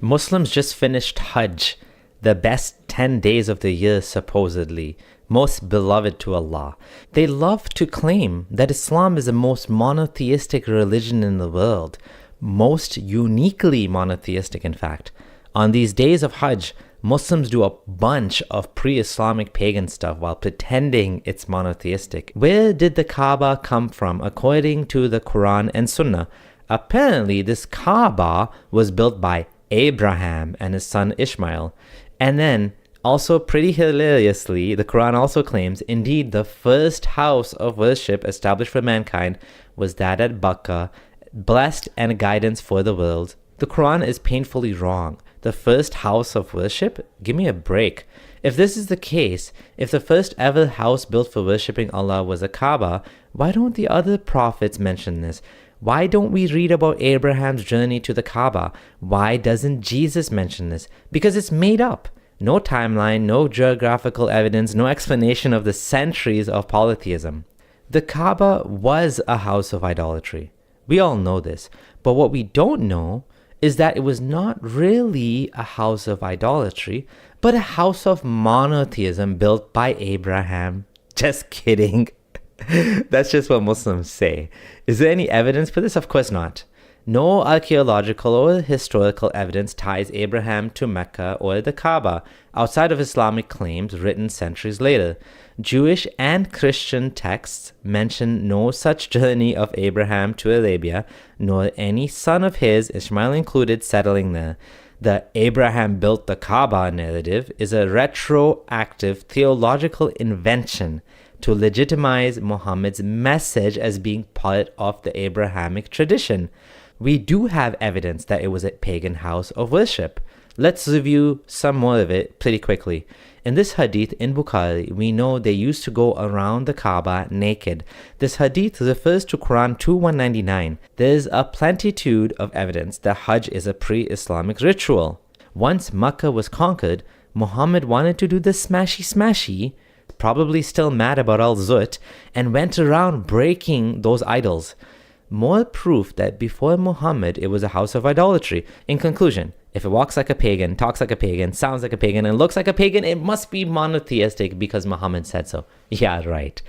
Muslims just finished Hajj, the best 10 days of the year supposedly, most beloved to Allah. They love to claim that Islam is the most monotheistic religion in the world, most uniquely monotheistic in fact. On these days of Hajj, Muslims do a bunch of pre-Islamic pagan stuff while pretending it's monotheistic. Where did the Kaaba come from according to the Quran and Sunnah? Apparently, this Kaaba was built by Abraham and his son Ishmael. And then, also pretty hilariously, the Quran also claims, indeed, the first house of worship established for mankind was that at Bakka, blessed and guidance for the world. The Quran is painfully wrong. The first house of worship? Give me a break. If this is the case, if the first ever house built for worshipping Allah was a Kaaba, why don't the other prophets mention this? Why don't we read about Abraham's journey to the Kaaba? Why doesn't Jesus mention this? Because it's made up. No timeline, no geographical evidence, no explanation of the centuries of polytheism. The Kaaba was a house of idolatry. We all know this. But what we don't know is that it was not really a house of idolatry, but a house of monotheism built by Abraham. Just kidding. That's just what Muslims say. Is there any evidence for this? Of course not. No archaeological or historical evidence ties Abraham to Mecca or the Kaaba, outside of Islamic claims written centuries later. Jewish and Christian texts mention no such journey of Abraham to Arabia, nor any son of his, Ishmael included, settling there. The Abraham built the Kaaba narrative is a retroactive theological invention to legitimize Muhammad's message as being part of the Abrahamic tradition. We do have evidence that it was a pagan house of worship. Let's review some more of it pretty quickly. In this hadith in Bukhari, we know they used to go around the Kaaba naked. This hadith refers to Quran 2:199. There is a plenitude of evidence that Hajj is a pre-Islamic ritual. Once Makkah was conquered, Muhammad wanted to do the smashy, probably still mad about Al-Zut, and went around breaking those idols. More proof that before Muhammad it was a house of idolatry. In conclusion, if it walks like a pagan, talks like a pagan, sounds like a pagan, and looks like a pagan, it must be monotheistic because Muhammad said so. Yeah, right.